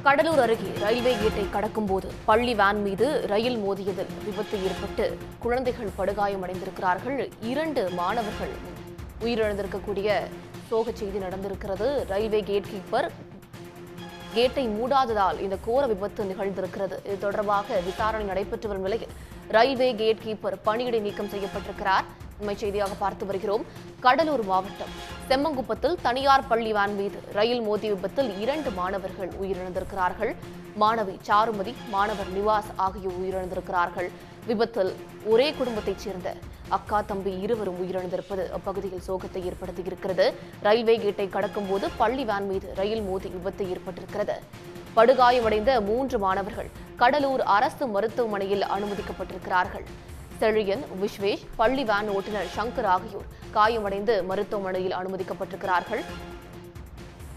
கடலூர் அருகே ரயில்வே கேட்டை கடக்கும்போது பள்ளி வேன் மீது ரயில் மோதியதில் விபத்து ஏற்பட்டு குழந்தைகள் படுகாயமடைந்திருக்கிறார்கள். 2 மாணவர்கள் உயிரிழந்திருக்கக்கூடிய சோக செய்தி நடந்திருக்கிறது. ரயில்வே கேட் கீப்பர் கேட்டை மூடாததால் இந்த கோர விபத்து நிகழ்ந்திருக்கிறது. இது தொடர்பாக விசாரணை நடைபெற்று வரும் நிலையில் ரயில்வே கேட் கீப்பர் பணியிடை நீக்கம் செய்யப்பட்டிருக்கிறார். உண்மை செய்தியாக பார்த்து வருகிறோம். கடலூர் மாவட்டம் செம்மங்குப்பத்தில் தனியார் பள்ளி வேன் மீது ரயில் மோதிய விபத்தில் 2 மாணவர்கள் உயிரிழந்திருக்கிறார்கள். மாணவி சாருமதி, மாணவர் நிவாஸ் ஆகியோர் உயிரிழந்திருக்கிறார்கள். விபத்தில் ஒரே குடும்பத்தைச் சேர்ந்த அக்கா, தம்பி இருவரும் உயிரிழந்திருப்பது அப்பகுதியில் சோகத்தை ஏற்படுத்தியிருக்கிறது. ரயில்வே கேட்டை கடக்கும்போது பள்ளி வேன் மீது ரயில் மோதி விபத்து ஏற்பட்டிருக்கிறது. படுகாயமடைந்த 3 மாணவர்கள் கடலூர் அரசு மருத்துவமனையில் அனுமதிக்கப்பட்டிருக்கிறார்கள். செழியன், விஸ்வேஷ், பள்ளி வேன் ஓட்டுநர் சங்கர் ஆகியோர் காயமடைந்து மருத்துவமனையில் அனுமதிக்கப்பட்டிருக்கிறார்கள்.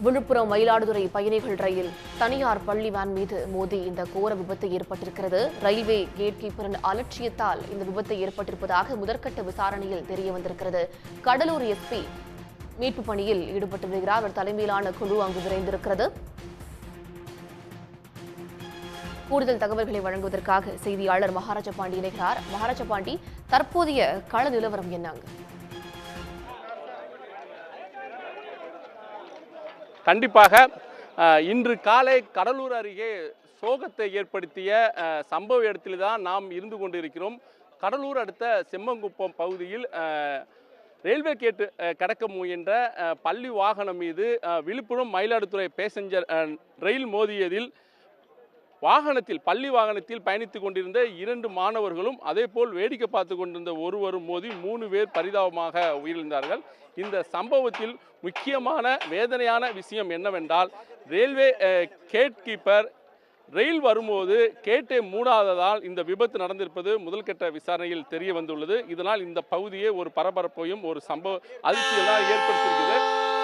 விழுப்புரம் மயிலாடுதுறை பயணிகள் ரயில் தனியார் பள்ளி வேன் மீது மோதி இந்த கோர விபத்து ஏற்பட்டிருக்கிறது. ரயில்வே கேட் கீப்பரின் அலட்சியத்தால் இந்த விபத்து ஏற்பட்டிருப்பதாக முதற்கட்ட விசாரணையில் தெரிய வந்திருக்கிறது. கடலூர் எஸ்பி மீட்பு பணியில் ஈடுபட்டு வருகிறார். அவர் தலைமையிலான குழு அங்கு விரைந்திருக்கிறது. கூடுதல் தகவல்களை வழங்குவதற்காக செய்தியாளர் மகாராஜா பாண்டி இணைகிறார். மகாராஜா பாண்டி, தற்போதைய கள நிலவரம் என்னங்க? கண்டிப்பாக இன்று காலை கடலூர் அருகே சோகத்தை ஏற்படுத்திய சம்பவ இடத்தில்தான் நாம் இருந்து கொண்டிருக்கிறோம். கடலூர் அடுத்த செம்மங்குப்பம் பகுதியில் ரயில்வே கேட்டு கடக்க முயன்ற பள்ளி வாகனம் மீது விழுப்புரம் மயிலாடுதுறை பேசஞ்சர் ரயில் மோதியதில் பள்ளி வாகனத்தில் பயணித்துக் கொண்டிருந்த 2 மாணவர்களும் அதேபோல் வேடிக்கை பார்த்து கொண்டிருந்த ஒருவரும் மோதி 3 பேர் பரிதாபமாக உயிரிழந்தார்கள். இந்த சம்பவத்தில் முக்கியமான வேதனையான விஷயம் என்னவென்றால், ரயில்வே கேட் கீப்பர் ரயில் வரும்போது கேட்டை மூடாததால் இந்த விபத்து நடந்திருப்பது முதல்கட்ட விசாரணையில் தெரிய வந்துள்ளது. இதனால் இந்த பகுதியே ஒரு பரபரப்பையும் ஒரு அதிர்ச்சியெல்லாம் ஏற்படுத்தியிருக்கிறது.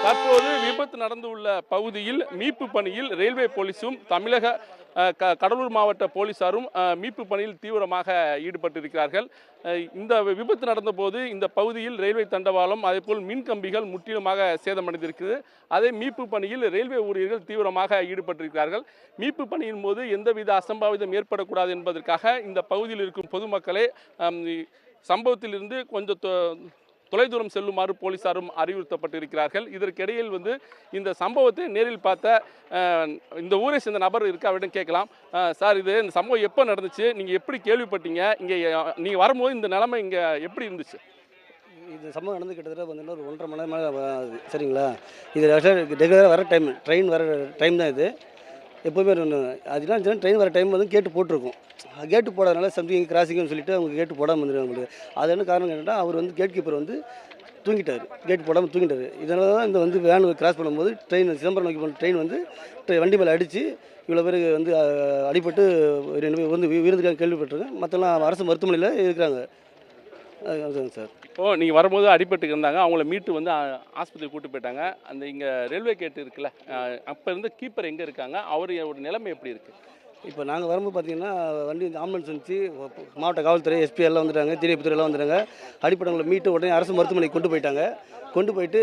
தற்போது விபத்து நடந்துள்ள பகுதியில் மீட்பு பணியில் ரயில்வே போலீஸும் தமிழக கடலூர் மாவட்ட போலீசாரும் மீட்பு பணியில் தீவிரமாக ஈடுபட்டிருக்கிறார்கள். இந்த விபத்து நடந்தபோது இந்த பகுதியில் ரயில்வே தண்டவாளம் அதேபோல் மின் கம்பிகள் முற்றிலுமாக சேதமடைந்திருக்கிறது. அதே மீட்பு பணியில் ரயில்வே ஊழியர்கள் தீவிரமாக ஈடுபட்டிருக்கிறார்கள். மீட்பு பணியின் போது எந்தவித அசம்பாவிதம் ஏற்படக்கூடாது என்பதற்காக இந்த பகுதியில் இருக்கும் பொதுமக்களே சம்பவத்திலிருந்து கொஞ்சம் தொலைதூரம் செல்லுமாறு போலீசாரும் அறிவுறுத்தப்பட்டிருக்கிறார்கள். இதற்கிடையில் இந்த சம்பவத்தை நேரில் பார்த்த இந்த ஊரை சேர்ந்த நபர் இருக்கு, அவரிடம் கேட்கலாம். சார், இந்த சம்பவம் எப்போ நடந்துச்சு? நீங்கள் எப்படி கேள்விப்பட்டீங்க? இங்கே நீங்கள் வரும்போது இந்த நிலைமை இங்கே எப்படி இருந்துச்சு? இந்த சம்பவம் நடந்து கிட்டத்தட்ட ஒரு 1.5 மணி நேரம் ஆகுது. சரிங்களா? இது ரெகுலராக வர ட்ரெயின் வர டைம் தான் இது. எப்போவுமே அதுதான் ட்ரெயின் வர டைம் கேட்டு போட்டிருக்கோம். கேட்டு போடாதனால சம்திங் கிராசிங்னு சொல்லிட்டு அவங்க கேட்டு போடாமல் வந்துடுவாங்க. அது என்ன காரணம் கேட்டால், அவர் கேட் கீப்பர் தூங்கிட்டார். கேட்டு போடாமல் தூங்கிட்டார். இதனால தான் இந்த வேன் கிராஸ் பண்ணும்போது ட்ரெயின் சிதம்பரம் நோக்கி போன ட்ரெயின் வண்டி மேலே அடித்து இவ்வளோ பேர் அடிபட்டு 2 பேர் விருந்துக்காக கேள்விப்பட்டிருக்கேன். மற்றெல்லாம் அரசு மருத்துவமனையில் இருக்கிறாங்க. அதுதாங்க சார். இப்போது நீங்கள் வரும்போது அடிபட்டு இருந்தாங்க, அவங்கள மீட்டு ஆஸ்பத்திரி கூட்டு போயிட்டாங்க. அந்த இங்கே ரயில்வே கேட்டு இருக்குல்ல, அப்போ இருந்து கீப்பர் எங்கே இருக்காங்க? அவரோட நிலைமை எப்படி இருக்குது? இப்போ நாங்கள் வரும்போது பார்த்தீங்கன்னா வண்டி ஆம்புலன்ஸ் வந்துச்சு. மாவட்ட காவல்துறை, எஸ்பி எல்லாம் வந்துட்டாங்க, தீயணைப்புத்துறை எல்லாம் வந்துட்டாங்க. அடிப்படவங்களை மீட்டு உடனே அரசு மருத்துவமனைக்கு கொண்டு போயிட்டாங்க. கொண்டு போயிட்டு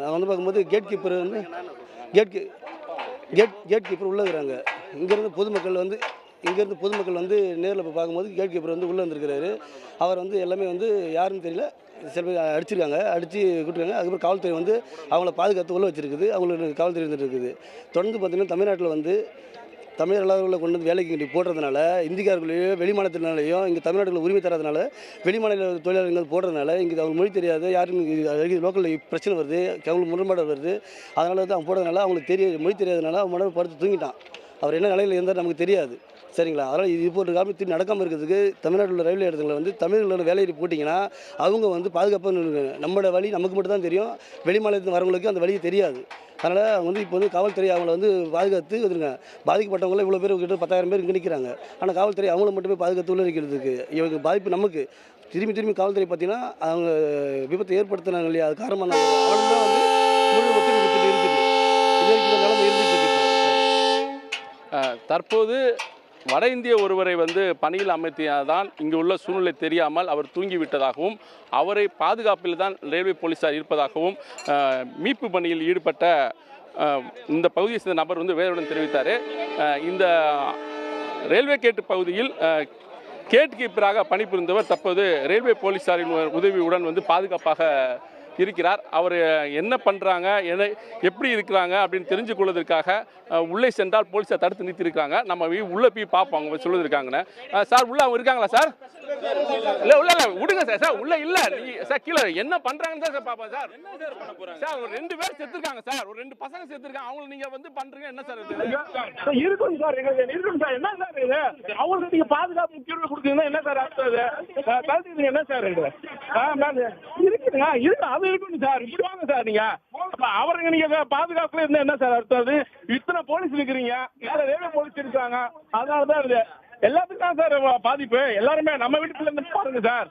அவங்க பார்க்கும்போது கேட் கீப்பர் கேட் கீப்பர் உள்ளே இருக்கிறாங்க. இங்கேருந்து பொதுமக்கள் நேரில் போய் பார்க்கும்போது கேட் கீப்பர் உள்ளே வந்துருக்கிறாரு. அவர் எல்லாமே யாருன்னு தெரியல, சில பேர் அடிச்சிருக்காங்க, அடித்து கூட்டுருக்காங்க. அதுக்கப்புறம் காவல்துறை அவங்கள பாதுகாத்து உள்ளே வச்சுருக்குது. அவங்களுக்கு காவல்துறை இருந்துட்டு இருக்குது. தொடர்ந்து பார்த்திங்கன்னா தமிழ்நாட்டில் தமிழர் அல்லாதவர்களை கொண்டு வேலைக்கு போடுறதுனால, இந்திக்காரர்களையும் வெளிமாநிலத்தினாலையும் இங்கே தமிழ்நாட்டில் உரிமை தராதனால, வெளிமாநில தொழிலாளர்கள் போடுறதுனால இங்கே அவங்க மொழி தெரியாது, யாரும் லோக்கலில் பிரச்சனை வருது, அவங்களுக்கு முரண்பாடு வருது. அதனால அவங்க போடுறதுனால அவங்களுக்கு மொழி தெரியாதனால அவங்க மனதை படுத்து தூங்கிட்டான். அவர் என்ன நிலையில் இருந்தால் நமக்கு தெரியாது. சரிங்களா? அதனால் இது போன்ற காரணம் திரும்பி நடக்காமல் இருக்கிறதுக்கு தமிழ்நாட்டில் உள்ள ரயில்வே இடத்துல தமிழர்களோட வேலையை போட்டிங்கன்னா அவங்க பாதுகாப்பாக இருக்காங்க. நம்மளோட வழி நமக்கு மட்டும் தான் தெரியும், வெளி மாநிலத்தில் வரவங்களுக்கு அந்த வழியை தெரியாது. அதனால் அவங்க இப்போ காவல்துறை அவங்கள பாதுகாத்து வந்துருங்க. பாதிக்கப்பட்டவங்கள இவ்வளோ பேர் கிட்ட 10,000 பேர் இங்கே நிற்கிறாங்க. ஆனால் காவல்துறை அவங்கள மட்டுமே பாதுகாத்து உள்ள இருக்கிறதுக்கு இவங்க பாதிப்பு நமக்கு. திரும்பி காவல்துறை பார்த்தீங்கன்னா அவங்க விபத்தை ஏற்படுத்தினாங்க இல்லையா, அது காரணமான அவனுக்கு தான் முழு ஒத்துழைப்பு கொடுத்துட்டு இருக்குது. இதற்கு நிலைமை இருந்துட்டு இருக்கு. தற்போது வட இந்திய ஒருவரை பணியில் அமைத்தியதான் இங்கு உள்ள சூழ்நிலை தெரியாமல் அவர் தூங்கிவிட்டதாகவும், அவரை பாதுகாப்பில் தான் ரயில்வே போலீசார் இருப்பதாகவும் மீட்பு பணியில் ஈடுபட்ட இந்த பகுதியை சேர்ந்த நபர் வந்து வேதனையுடன் தெரிவித்தார். இந்த ரயில்வே கேட் பகுதியில் கேட் கீப்பராக பணிபுரிந்தவர் தற்போது ரயில்வே போலீஸாரின் உதவியுடன் வந்து பாதுகாப்பாக இருக்கிறார். அவர் என்ன பண்ணுறாங்க, எப்படி இருக்கிறாங்க அப்படின்னு தெரிஞ்சு கொள்வதற்காக உள்ளே சென்றால் போலீஸார் தடுத்து நிறுத்தியிருக்காங்க. நம்ம உள்ளே போய் பார்ப்போம் அவங்க சொல்லியிருக்காங்கன்னு. சார் உள்ளே அவங்க இருக்காங்களா சார்? இல்லை உள்ள இல்லை விடுங்க சார். சார் உள்ளே இல்லை சார், கீழே என்ன பண்ணுறாங்கன்னு தான் சார் பார்ப்போம் சார். சார் ஒரு 2 பேர் செத்துருக்காங்க சார், ஒரு 2 பசங்க செத்துருக்காங்க. அவங்களை நீங்கள் வந்து பண்ணுறீங்க என்ன சார் இது? இருக்கும் சார், எங்களுக்கு இருக்கும் சார். என்ன சார் இது? அவங்களுக்கு நீங்கள் பாதுகாப்பு முக்கியத்துவம் கொடுத்தீங்கன்னா என்ன சார் அடுத்தது கழுத்துக்கு என்ன சார் இது? இருக்குதுங்க, இருக்கு, அது இருக்குங்க சார். இப்படி வாங்க சார் நீங்கள் அவருங்க நீங்கள் பாதுகாப்புல இருந்தால் என்ன சார் அடுத்தது? இத்தனை போலீஸ் இருக்கிறீங்க, வேற ரயில்வே போலீஸ் இருக்காங்க, அதனால தான் இது எல்லாத்துக்கும் தான் சார் பாதிப்பு. எல்லாருமே நம்ம வீட்டுக்குள்ள இருந்து பாருங்க சார்.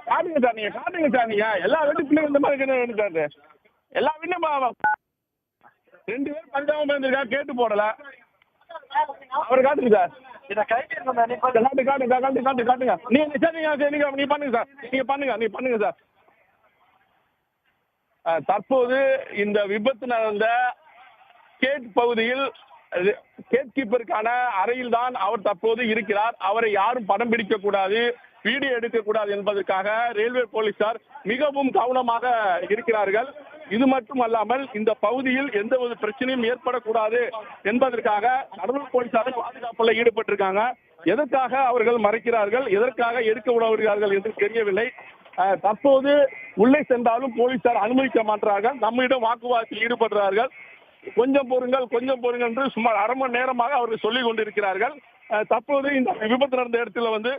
காட்டுங்க சார், நீங்கள் காட்டுங்க சார். நீங்கள் எல்லா வீட்டுக்குள்ளேயும் இந்த மாதிரி வேணும் சார். எல்லா வீட்லையும் 2 பேர் பஞ்சாபம் இருந்திருக்காங்க, கேட்டு போடல. அவர் காட்டுங்க சார். காட்டுங்க. நீ பண்ணுங்க சார். நீங்க பண்ணுங்க சார். தற்போது இந்த விபத்து நடந்த கேட் பகுதியில் கேட் கீப்பருக்கான அறையில் தான் அவர் தற்போது இருக்கிறார். அவரை யாரும் படம் பிடிக்க கூடாது, வீடியோ எடுக்கக்கூடாது என்பதற்காக ரயில்வே போலீசார் மிகவும் கவனமாக இருக்கிறார்கள். இது மட்டுமல்லாமல் இந்த பகுதியில் எந்த ஒரு பிரச்சனையும் ஏற்படக்கூடாது என்பதற்காக கடலூர் போலீசாரும் பாதுகாப்பில் ஈடுபட்டிருக்காங்க. எதற்காக அவர்கள் மறைக்கிறார்கள், எதற்காக எடுக்க விடுகிறார்கள் என்று தெரியவில்லை. தற்போது உள்ளே சென்றாலும் போலீசார் அனுமதிக்க மாட்டார்கள். நம்மிடம் வாக்குவாதத்தில் ஈடுபடுகிறார்கள். கொஞ்சம் பொறுங்கள் என்று சுமார் அரை மணி நேரமாக அவர்கள் சொல்லிக் கொண்டிருக்கிறார்கள். தற்போது இந்த விபத்து நடந்த இடத்துல வந்து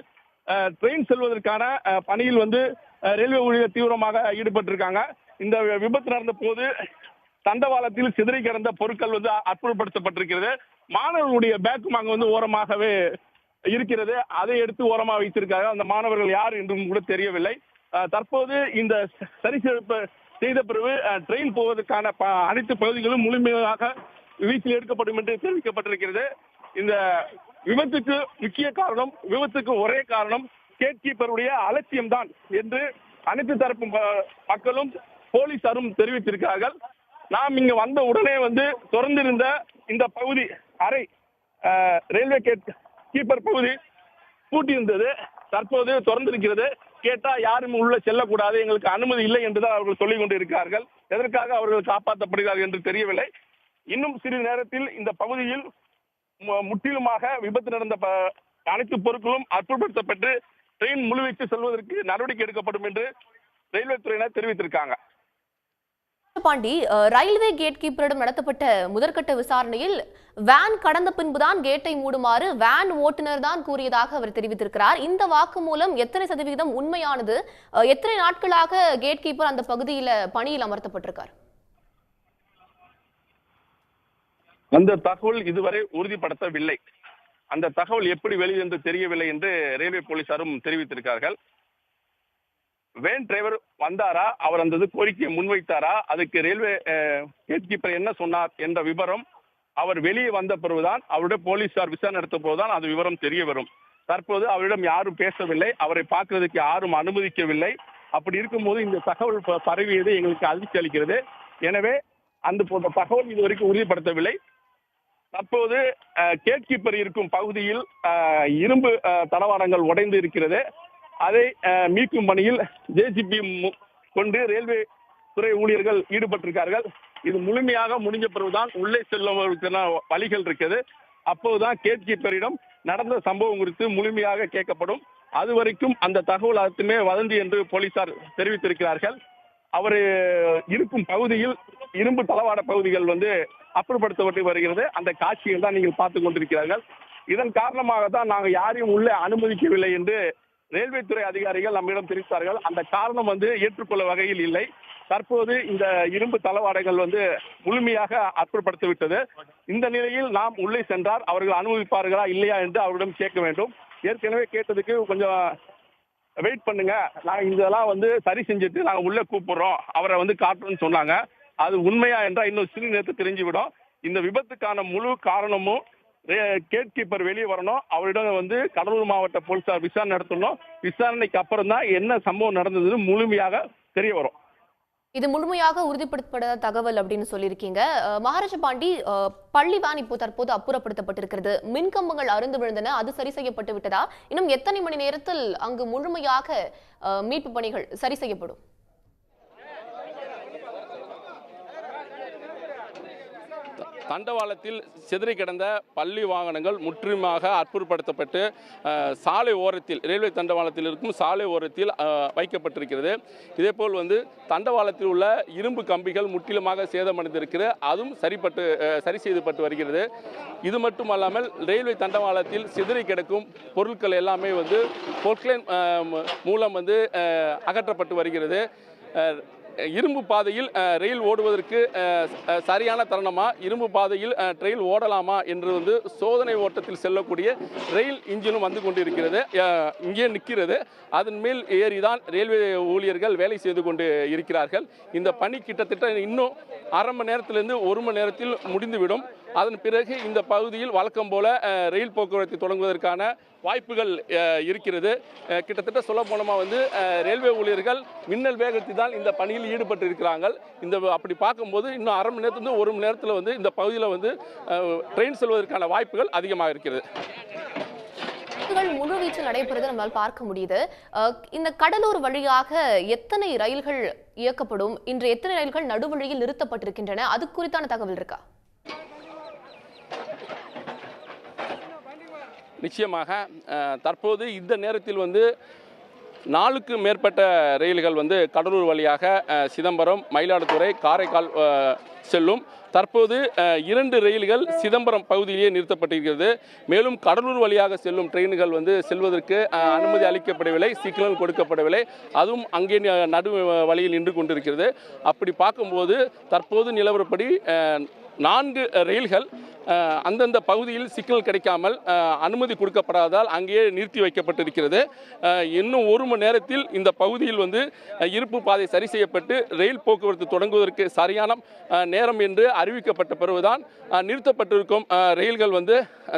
ட்ரெயின் செல்வதற்கான பணியில் வந்து ரயில்வே ஊழியர் தீவிரமாக ஈடுபட்டிருக்காங்க. இந்த விபத்து நடந்த போது தண்டவாளத்தில் சிதறி கிடந்த பொருட்கள் வந்து அப்புறப்படுத்தப்பட்டிருக்கிறது. மாணவர்களுடைய பேக்கும் அங்கே வந்து ஓரமாகவே இருக்கிறது, அதை எடுத்து ஓரமாக வைத்திருக்காங்க. அந்த மாணவர்கள் யார் என்றும் கூட தெரியவில்லை. தற்போது இந்த செய்த பிறகு ட்ரெயின் போவதற்கான அனைத்து பகுதிகளும் முழுமையாக வீச்சில் எடுக்கப்படும் என்று தெரிவிக்கப்பட்டிருக்கிறது. இந்த விபத்துக்கு முக்கிய காரணம், விபத்துக்கு ஒரே காரணம் கேட் கீப்பருடைய அலட்சியம் தான் என்று அனைத்து தரப்பு மக்களும் போலீசாரும் தெரிவித்திருக்கிறார்கள். நாம் இங்க வந்த உடனே வந்து திறந்திருந்த இந்த பகுதி அறை ரயில்வே கேட் கீப்பர் பகுதி பூட்டியிருந்தது, தற்போது திறந்திருக்கிறது. கேட்டா யாரும் உள்ள செல்லக்கூடாது, எங்களுக்கு அனுமதி இல்லை என்றுதான் அவர்கள் சொல்லிக் கொண்டிருக்கிறார்கள். எதற்காக அவர்கள் காப்பாற்றப்படுகிறார்கள் என்று தெரியவில்லை. இன்னும் சிறிது நேரத்தில் இந்த பகுதியில் முற்றிலுமாக விபத்து நடந்த அனைத்து பொருட்களும் அப்புறப்படுத்தப்பட்டு ட்ரெயின் முழுவீச்சு செல்வதற்கு நடவடிக்கை எடுக்கப்படும் என்று ரயில்வே துறையினர் தெரிவித்திருக்காங்க. பாண்டி, ரயில்வே கேட் கீப்பரிடம் நடத்தப்பட்ட முதற்கட்ட விசாரணையில் வேன் கடந்த பின்புதான் கேட்டை மூடுமாறு வேன் ஓட்டுநர் தான் கூறியதாக அவர் தெரிவித்திருக்கிறார். இந்த வாக்குமூலம் எத்தனை சதவீதம் உண்மையானது? எத்தனை நாட்களாக கேட் கீப்பர் அந்த பகுதியில் பணியில் அமர்த்தப்பட்டிருக்கார்? அந்த தகவல் இதுவரை உறுதிப்படுத்தவில்லை. அந்த தகவல் எப்படி வெளியே என்று தெரியவில்லை என்று ரயில்வே போலீசாரும் தெரிவித்திருக்கிறார்கள். வேன் டிரைவர் வந்தாரா, அவர் அந்த கோரிக்கையை முன்வைத்தாரா, அதுக்கு ரயில்வே கேட் கீப்பர் என்ன சொன்னார் என்ற விவரம் அவர் வெளியே வந்த பிறகுதான், அவருடைய போலீசார் விசாரணை நடத்த போதுதான் அது விவரம் தெரிய வரும். தற்போது அவரிடம் யாரும் பேசவில்லை, அவரை பார்க்கறதுக்கு யாரும் அனுமதிக்கவில்லை. அப்படி இருக்கும்போது இந்த தகவல் பரவியது எங்களுக்கு அதிர்ச்சி அளிக்கிறது. எனவே அந்த போன்ற தகவல் இதுவரைக்கும் உறுதிப்படுத்தவில்லை. தற்போது கேட் கீப்பர் இருக்கும் பகுதியில் இரும்பு தளவாடங்கள் உடைந்து இருக்கிறது. அதை மீட்கும் பணியில் ஜேசிபி கொண்டு ரயில்வே துறை ஊழியர்கள் ஈடுபட்டிருக்கார்கள். இது முழுமையாக முடிஞ்ச பிறகுதான் உள்ளே செல்லுவதற்கான வழிகள் இருக்குது. அப்போதுதான் கேட் கீப்பரிடம் நடந்த சம்பவம் குறித்து முழுமையாக கேட்கப்படும். அது வரைக்கும் அந்த தகவல் அனைத்துமே வதந்தி என்று போலீசார் தெரிவித்திருக்கிறார்கள். அவர் இருக்கும் பகுதியில் இரும்பு தளவாட பகுதிகள் வந்து அப்புறப்படுத்தப்பட்டு வருகிறது. அந்த காட்சிகள் தான் நீங்கள் பார்த்து கொண்டிருக்கிறார்கள். இதன் காரணமாக தான் நாங்கள் யாரையும் உள்ளே அனுமதிக்கவில்லை என்று ரயில்வே துறை அதிகாரிகள் நம்மிடம் தெரிவித்தார்கள். அந்த காரணம் வந்து ஏற்றுக்கொள்ள வகையில் இல்லை. தற்போது இந்த இரும்பு தளவாடங்கள் வந்து முழுமையாக அப்புறப்படுத்திவிட்டது. இந்த நிலையில் நாம் உள்ளே சென்றால் அவர்கள் அனுமதிப்பார்களா இல்லையா என்று அவரிடம் கேட்க வேண்டும். ஏற்கனவே கேட்டதுக்கு கொஞ்சம் வெயிட் பண்ணுங்க, நாங்கள் இதெல்லாம் வந்து சரி செஞ்சுட்டு நாங்கள் உள்ளே கூப்பிடுறோம், அவரை வந்து காட்டுறோம்னு சொன்னாங்க. அது உண்மையா என்றால் இன்னும் சிறு நேரத்தை தெரிஞ்சுவிடும். இந்த விபத்துக்கான முழு காரணமும் கேட் கீப்பர் வெளியே வரணும், அவரிடம் வந்து கடலூர் மாவட்ட போலீசார் விசாரணை நடத்தணும். விசாரணைக்கு அப்புறம் தான் என்ன சம்பவம் நடந்ததுன்னு முழுமையாக தெரிய வரும். இது முழுமையாக உறுதிப்படுத்தப்படாத தகவல் அப்படின்னு சொல்லியிருக்கீங்க. மகாராஜ பாண்டி, பள்ளி வேன் இப்போ தற்போது அப்புறப்படுத்தப்பட்டிருக்கிறது. மின்கம்பங்கள் அறுந்து விழுந்தன, அது சரி செய்யப்பட்டு விட்டதா? இன்னும் எத்தனை மணி நேரத்தில் அங்கு முழுமையாக மீட்பு பணிகள் சரி செய்யப்படும்? தண்டவாளத்தில் சிதறி கிடந்த பள்ளி வாகனங்கள் முற்றிலுமாக அப்புறப்படுத்தப்பட்டு சாலை ஓரத்தில், ரயில்வே தண்டவாளத்தில் இருக்கும் சாலை ஓரத்தில் வைக்கப்பட்டிருக்கிறது. இதேபோல் தண்டவாளத்தில் உள்ள இரும்பு கம்பிகள் முற்றிலுமாக சேதமடைந்திருக்கிறது, அதுவும் சரி செய்யப்பட்டு வருகிறது. இது மட்டுமல்லாமல் ரயில்வே தண்டவாளத்தில் சிதறி கிடக்கும் பொருட்கள் எல்லாமே பொக்லைன் மூலம் அகற்றப்பட்டு வருகிறது. இரும்பு பாதையில் ரயில் ஓடுவதற்கு சரியான தருணமா, இரும்பு பாதையில் ரயில் ஓடலாமா என்று சோதனை ஓட்டத்தில் செல்லக்கூடிய ரயில் இன்ஜினும் வந்து கொண்டிருக்கிறது. இங்கே நிற்கிறது. அதன் மேல் ஏறிதான் ரயில்வே ஊழியர்கள் வேலை செய்து கொண்டு இருக்கிறார்கள். இந்த பணி கிட்டத்தட்ட இன்னும் அரை மணி நேரத்திலிருந்து 1 மணி நேரத்தில் முடிந்துவிடும். அதன் பிறகு இந்த பகுதியில் வழக்கம் போல ரயில் போக்குவரத்தை தொடங்குவதற்கான வாய்ப்புகள் இருக்கிறது. கிட்டத்தட்ட சொல்ல போனோமா ரயில்வே ஊழியர்கள் மின்னல் வேகத்தில் தான் இந்த பணியில் ஈடுபட்டு இருக்கிறார்கள். அப்படி பார்க்கும்போது இன்னும் அரை மணி நேரத்திலிருந்து 1 மணி நேரத்தில் இந்த பகுதியில் ட்ரெயின் செல்வதற்கான வாய்ப்புகள் அதிகமாக இருக்கிறது. முழு வீச்சில் நடைபெறுவதை நம்மால் பார்க்க முடியுது. இந்த கடலூர் வழியாக எத்தனை ரயில்கள் இயக்கப்படும்? இன்று எத்தனை ரயில்கள் நடுவழியில் நிறுத்தப்பட்டிருக்கின்றன? அது குறித்தான தகவல் இருக்கா? நிச்சயமாக தற்போது இந்த நேரத்தில் 4க்கு மேற்பட்ட ரயில்கள் கடலூர் வழியாக சிதம்பரம், மயிலாடுதுறை, காரைக்கால் செல்லும். தற்போது 2 ரயில்கள் சிதம்பரம் பகுதியிலேயே நிறுத்தப்பட்டிருக்கிறது. மேலும் கடலூர் வழியாக செல்லும் ட்ரெயின்கள் செல்வதற்கு அனுமதி அளிக்கப்படவில்லை, சிக்னல் கொடுக்கப்படவில்லை. அதுவும் அங்கே நடு வழியில் நின்று கொண்டிருக்கிறது. அப்படி பார்க்கும்போது தற்போது நிலவரப்படி 4 ரயில்கள் அந்தந்த பகுதியில் சிக்னல் கிடைக்காமல் அனுமதி கொடுக்கப்படாததால் அங்கேயே நிறுத்தி வைக்கப்பட்டிருக்கிறது. இன்னும் 1 மணி நேரத்தில் இந்த பகுதியில் இருப்பு பாதை சரி செய்யப்பட்டு ரயில் போக்குவரத்து தொடங்குவதற்கு சரியான நேரம் என்று அறிவிக்கப்பட்ட பிறகுதான் நிறுத்தப்பட்டிருக்கும் ரயில்கள்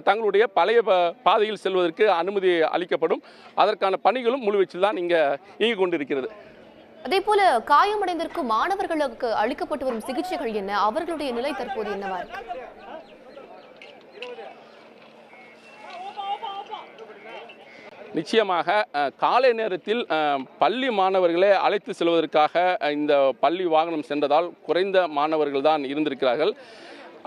தங்களுடைய பழைய பாதையில் செல்வதற்கு அனுமதி அளிக்கப்படும். அதற்கான பணிகளும் முழுவீச்சில் தான் இங்கே இயங்கிக் கொண்டிருக்கிறது. அதே போல காயமடைந்திருக்கும் மாணவர்களுக்கு அளிக்கப்பட்டு வரும் சிகிச்சைகள் என்ன? அவர்களுடைய நிலை தற்போது என்னவா இருக்கு? நிச்சயமாக காலை நேரத்தில் பள்ளி மாணவர்களை அழைத்து செல்வதற்காக இந்த பள்ளி வாகனம் சென்றதால் குறைந்த மாணவர்கள் தான் இருந்திருக்கிறார்கள்.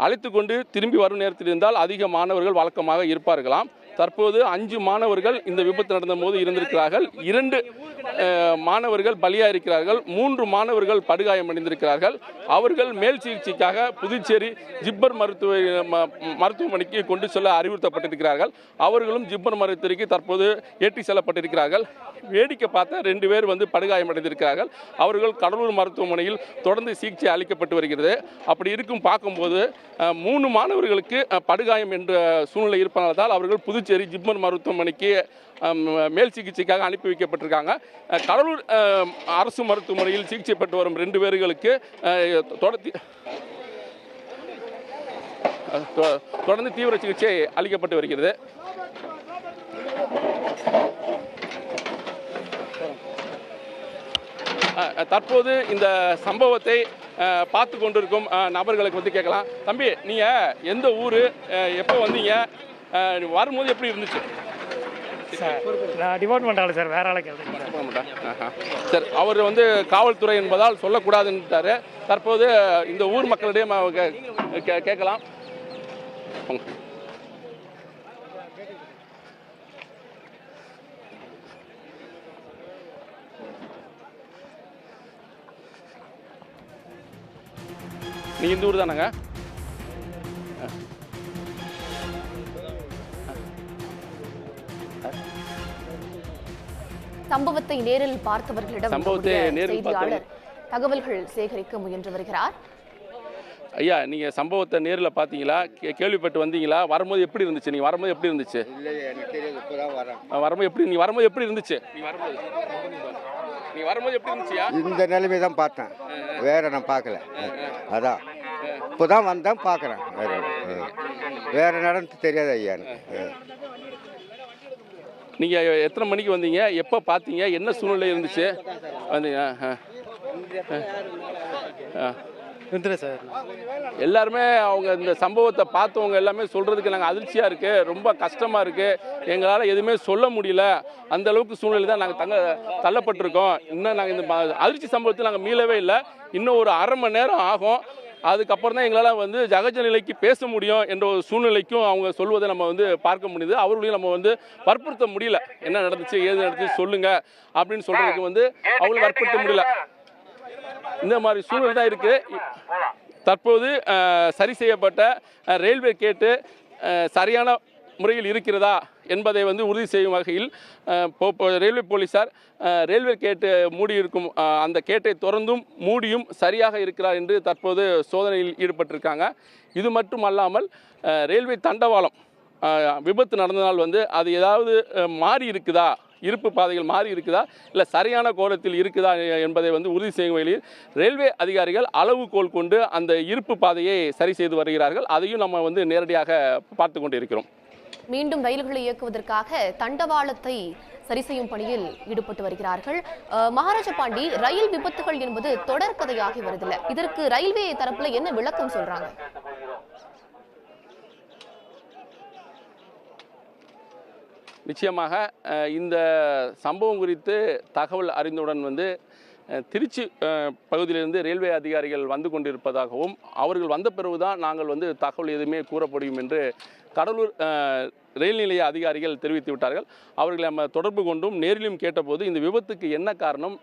அழைத்து கொண்டு திரும்பி வரும் நேரத்தில் இருந்தால் அதிக மாணவர்கள் வழக்கமாக இருப்பார்களாம். தற்போது 5 மாணவர்கள் இந்த விபத்து நடந்த போது இருந்திருக்கிறார்கள். 2 மாணவர்கள் பலியாக இருக்கிறார்கள். 3 மாணவர்கள் படுகாயமடைந்திருக்கிறார்கள். அவர்கள் மேல் சிகிச்சைக்காக புதுச்சேரி ஜிப்மர் மருத்துவமனைக்கு கொண்டு செல்ல அறிவுறுத்தப்பட்டிருக்கிறார்கள். அவர்களும் ஜிப்மர் மருத்துவமனைக்கு தற்போது ஏற்றி செல்லப்பட்டிருக்கிறார்கள். வேடிக்கை பார்த்த 2 பேர் படுகாயமடைந்திருக்கிறார்கள். அவர்கள் கடலூர் மருத்துவமனையில் தொடர்ந்து சிகிச்சை அளிக்கப்பட்டு வருகிறது. அப்படி இருக்கும் பார்க்கும்போது 3 மாணவர்களுக்கு படுகாயம் என்ற சூழ்நிலை இருப்பதால் அவர்கள் புதுச்சேரி ஜிப்மர் மருத்துவமனைக்கு மேல் சிகிச்சைக்காக அனுப்பி வைக்கப்பட்டிருக்காங்க. கடலூர் அரசு மருத்துவமனையில் சிகிச்சை பெற்று வரும் 2 பேர்களுக்கு தொடர்ந்து தீவிர சிகிச்சை அளிக்கப்பட்டு வருகிறது. தற்போது இந்த சம்பவத்தை பார்த்து கொண்டிருக்கும் நபர்களுக்கு கேட்கலாம். தம்பி, நீங்கள் எந்த ஊர், எப்போ வந்தீங்க, வரும்போது எப்படி இருந்துச்சு? சார் நான் டிபார்ட்மெண்ட் ஆளு சார், வேற ஆளுக்கு சார். அவர் காவல்துறை என்பதால் சொல்லக்கூடாதுன்ட்டார். தற்போது இந்த ஊர் மக்களிடையே கேட்கலாம். நீங்கள் இந்த ஊர் தானங்க? சம்பவத்தை நேரில் பார்த்தவர்களிடம் செய்தியாளர் தகவல்கள் சேகரிக்க முயன்று வருகிறார். ஐயா, நீங்க சம்பவத்தை நேரில் பார்த்தீங்களா? கேள்விப்பட்டு வந்தீங்களா? வரும்போது எப்படி இருந்துச்சு? நீங்க வரும்போது எப்படி இருந்துச்சு? வரும்போது எப்படி, நீ வரும்போது எப்படி இருந்துச்சு? நீ வரும்போது எப்படி இருந்துச்சியா? இந்த நிலைமை தான் பார்த்தேன், வேற நான் பார்க்கல. அதான் இப்போதான் வந்தேன், பார்க்குறேன். வேற நடந்து தெரியாது ஐயா எனக்கு. நீங்கள் எத்தனை மணிக்கு வந்தீங்க? எப்போ பார்த்தீங்க? என்ன சூழ்நிலை இருந்துச்சு? வந்தீங்க சார் எல்லாருமே அவங்க இந்த சம்பவத்தை பார்த்தவங்க எல்லாமே சொல்கிறதுக்கு நாங்கள் அதிர்ச்சியாக இருக்குது, ரொம்ப கஷ்டமாக இருக்குது, எங்களால் எதுவுமே சொல்ல முடியல, அந்த அளவுக்கு சூழ்நிலை தான் நாங்கள் தள்ளப்பட்டிருக்கோம். இன்னும் நாங்கள் இந்த அதிர்ச்சி சம்பவத்தில் நாங்கள் மீளவே இல்லை, இன்னும் ஒரு அரை மணி நேரம் ஆகும், அதுக்கப்புறம் தான் எங்களால் வந்து ஜகஜ நிலைக்கு பேச முடியும் என்ற ஒரு சூழ்நிலைக்கும் அவங்க சொல்வதை நம்ம வந்து பார்க்க முடியுது. அவர்களையும் நம்ம வந்து வற்புறுத்த முடியல, என்ன நடந்துச்சு ஏது நடந்துச்சு சொல்லுங்கள் அப்படின்னு சொல்கிறதுக்கு வந்து அவங்களும் வற்புறுத்த முடியல. இந்த மாதிரி சூழ்நிலை தான் இருக்குது. தற்போது சரி செய்யப்பட்ட ரயில்வே கேட்டு சரியான முறையில் இருக்கிறதா என்பதை வந்து உறுதி செய்யும் வகையில் ரயில்வே போலீஸார் ரயில்வே கேட்டு மூடியிருக்கும் அந்த கேட்டை திறந்தும் மூடியும் சரியாக இருக்கிறார் என்று தற்போது சோதனையில் ஈடுபட்டிருக்காங்க. இது மட்டும் அல்லாமல் ரயில்வே தண்டவாளம் விபத்து நடந்ததால் வந்து அது ஏதாவது மாறி இருக்குதா, இருப்பு பாதைகள் மாறி இருக்குதா, இல்லை சரியான கோலத்தில் இருக்குதா என்பதை வந்து உறுதி செய்யும் வகையில் ரயில்வே அதிகாரிகள் அளவுகோல் கொண்டு அந்த இருப்பு பாதையை சரி செய்து வருகிறார்கள். அதையும் நம்ம வந்து நேரடியாக பார்த்து கொண்டு இருக்கிறோம். மீண்டும் ரயில்களை இயக்குவதற்காக தண்டவாளத்தை சரி செய்யும் பணியில் ஈடுபட்டு வருகிறார்கள். மகாராஜா பாண்டி, ரயில் விபத்துகள் என்பது தொடர்கதையாகி வருதில்லை, இதற்கு ரயில்வே தரப்புல என்ன விளக்கம் சொல்றாங்க? நிச்சயமாக இந்த சம்பவம் குறித்து தகவல் அறிந்தவுடன் வந்து திருச்சி பகுதியிலிருந்து ரயில்வே அதிகாரிகள் வந்து கொண்டிருப்பதாகவும் அவர்கள் வந்த பிறகுதான் நாங்கள் வந்து தகவல் எதுவுமே கூறப்படும் என்று கடலூர் ரயில் நிலைய அதிகாரிகள் தெரிவித்து விட்டார்கள். அவர்களை நம்ம தொடர்பு கொண்டும் நேரிலும் கேட்டபோது இந்த விபத்துக்கு என்ன காரணம்,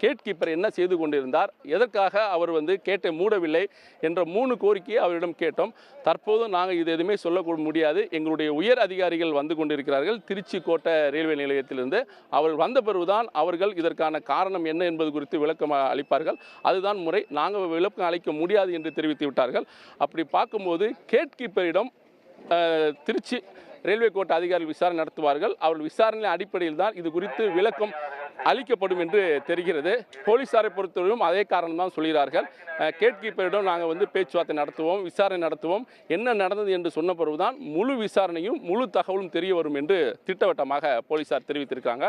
கேட் கீப்பர் என்ன செய்து கொண்டிருந்தார், எதற்காக அவர் வந்து கேட்டை மூடவில்லை என்ற 3 கோரிக்கையை அவரிடம் கேட்டோம். தற்போது நாங்கள் இது எதுவுமே சொல்ல முடியாது, எங்களுடைய உயர் அதிகாரிகள் வந்து கொண்டிருக்கிறார்கள் திருச்சி கோட்டை ரயில்வே நிலையத்திலிருந்து. அவர்கள் வந்த பிறகுதான் அவர்கள் இதற்கான காரணம் என்ன என்பது குறித்து விளக்கம் அளிப்பார்கள். அதுதான் முறை, நாங்கள் விளக்கம் அளிக்க முடியாது என்று தெரிவித்து விட்டார்கள். அப்படி பார்க்கும்போது கேட் கீப்பரிடம் திருச்சி ரயில்வே கோட்ட அதிகாரிகள் விசாரணை நடத்துவார்கள். அவர்கள் விசாரணை அடிப்படையில் தான் இது குறித்து விளக்கம் அளிக்கப்படும் என்று தெரிகிறது. போலீசாரை பொறுத்தவரையும் அதே காரணம் தான் சொல்கிறார்கள். கேட் கீப்பரிடம் நாங்கள் வந்து பேச்சுவார்த்தை நடத்துவோம், விசாரணை நடத்துவோம், என்ன நடந்தது என்று சொன்ன பிறகுதான் முழு விசாரணையும் முழு தகவலும் தெரிய வரும் என்று திட்டவட்டமாக போலீசார் தெரிவித்திருக்காங்க.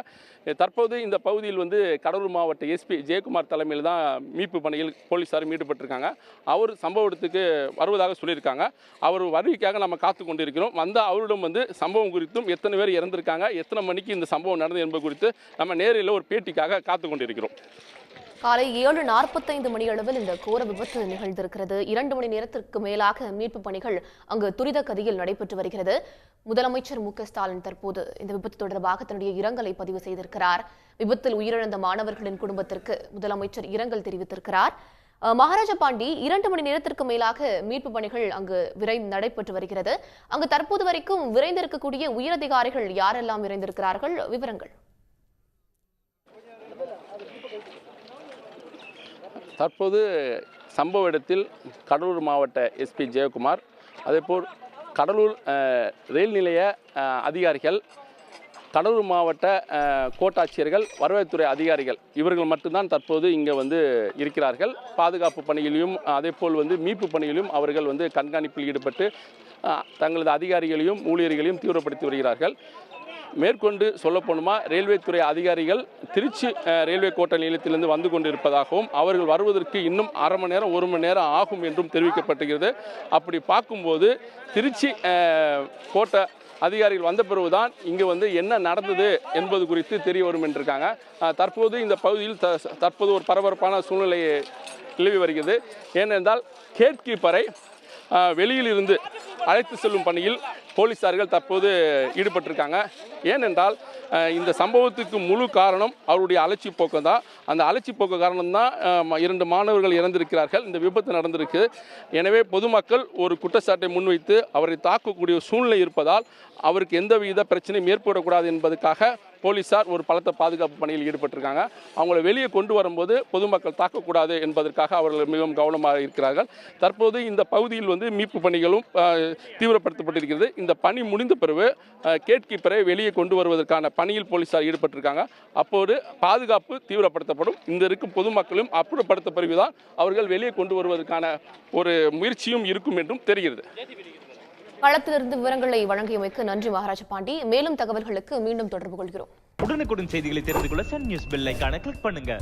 தற்போது இந்த பகுதியில் வந்து கடலூர் மாவட்ட எஸ்பி ஜெயக்குமார் தலைமையில் தான் மீட்பு பணியில் போலீசாரும் ஈடுபட்டிருக்காங்க. அவர் சம்பவ இடத்துக்கு வருவதாக சொல்லியிருக்காங்க. அவர் வருகைக்காக நம்ம காத்து கொண்டிருக்கிறோம். வந்தால் அவரிடம் வந்து சம்பவம் குறித்தும் எத்தனை பேர் இறந்திருக்காங்க, எத்தனை மணிக்கு இந்த சம்பவம் நடந்தது என்பது குறித்து நம்ம நேரில் ஒரு பேட்டிக்காக காத்து கொண்டிருக்கிறோம். காலை 7:45 மணியளவில் இந்த கோர விபத்து நிகழ்ந்திருக்கிறது. 2 மணி நேரத்திற்கு மேலாக மீட்பு பணிகள் அங்கு துரித கதியில் நடைபெற்று வருகிறது. முதலமைச்சர் மு க ஸ்டாலின் தற்போது இந்த விபத்து தொடர்பாக தன்னுடைய இரங்கலை பதிவு செய்திருக்கிறார். விபத்தில் உயிரிழந்த மாணவர்களின் குடும்பத்திற்கு முதலமைச்சர் இரங்கல் தெரிவித்திருக்கிறார். மகாராஜா பாண்டி, 2 மணி நேரத்திற்கு மேலாக மீட்பு பணிகள் அங்கு விரைந்து நடைபெற்று வருகிறது. அங்கு தற்போது வரைக்கும் விரைந்திருக்கக்கூடிய உயரதிகாரிகள் யாரெல்லாம் விரைந்திருக்கிறார்கள், விவரங்கள்? தற்போது சம்பவ இடத்தில் கடலூர் மாவட்ட எஸ்பி ஜெயக்குமார், அதேபோல் கடலூர் ரயில் நிலைய அதிகாரிகள், கடலூர் மாவட்ட கோட்டாட்சியர்கள், வருவாய்த்துறை அதிகாரிகள் இவர்கள் மட்டும்தான் தற்போது இங்கே வந்து இருக்கிறார்கள். பாதுகாப்பு பணியிலும் அதேபோல் வந்து மீட்பு பணியிலும் அவர்கள் வந்து கண்காணிப்பில் ஈடுபட்டு தங்களது அதிகாரிகளையும் ஊழியர்களையும் தீவிரப்படுத்தி வருகிறார்கள். மேற்கொண்டு சொல்லப்போனுமா, ரயில்வே துறை அதிகாரிகள் திருச்சி ரயில்வே கோட்ட நிலையத்திலிருந்து வந்து கொண்டிருப்பதாகவும் அவர்கள் வருவதற்கு இன்னும் அரை மணி நேரம் 1 மணி நேரம் ஆகும் என்றும் தெரிவிக்கப்பட்டிருக்கிறது. அப்படி பார்க்கும்போது திருச்சி கோட்ட அதிகாரிகள் வந்த பிறகுதான் இங்கே வந்து என்ன நடந்தது என்பது குறித்து தெரிய வரும் என்றிருக்காங்க. தற்போது இந்த பகுதியில் தற்போது ஒரு பரபரப்பான சூழ்நிலை நிலவி வருகிறது. ஏனென்றால் கேட் கீப்பரை வெளியிலிருந்து அழைத்து செல்லும் பணியில் போலீசார்கள் தற்போது ஈடுபட்டிருக்காங்க. ஏனென்றால் இந்த சம்பவத்துக்கு முழு காரணம் அவருடைய அலட்சி போக்கு தான். அந்த அலட்சி போக்கு காரணம்தான் 2 மாணவர்கள் இறந்திருக்கிறார்கள், இந்த விபத்து நடந்திருக்கு. எனவே பொதுமக்கள் ஒரு குற்றச்சாட்டை முன்வைத்து அவரை தாக்கக்கூடிய சூழ்நிலை இருப்பதால் அவருக்கு எந்தவித பிரச்சனையும் ஏற்படக்கூடாது என்பதற்காக போலீசார் ஒரு பலத்த பாதுகாப்பு பணியில் ஈடுபட்டிருக்காங்க. அவங்களை வெளியே கொண்டு வரும்போது பொதுமக்கள் தாக்கக்கூடாது என்பதற்காக அவர்கள் மிகவும் கவனமாக இருக்கிறார்கள். தற்போது இந்த பகுதியில் வந்து மீட்பு பணிகளும் தீவிரப்படுத்தப்பட்டிருக்கிறது. இந்த பணி முடிந்த பிறகு கேட் கீப்பரை வெளியே கொண்டு வருவதற்கான பணியில் போலீசார் ஈடுபட்டிருக்காங்க. அப்போது பாதுகாப்பு தீவிரப்படுத்தப்படும். இந்த இருக்கும் பொதுமக்களும் அப்புறப்படுத்த பிறகுதான் அவர்கள் வெளியே கொண்டு வருவதற்கான ஒரு முயற்சியும் இருக்கும் என்றும் தெரிகிறது. களத்திலிருந்து விவரங்களை வழங்கியமைக்கு நன்றி மகாராஜா பாண்டி. மேலும் தகவல்களுக்கு மீண்டும் தொடர்பு கொள்கிறோம். உடனுக்குடன் செய்திகளை தெரிந்து கொள்ள சன் நியூஸ் பெல் ஐகானை கிளிக் பண்ணுங்க.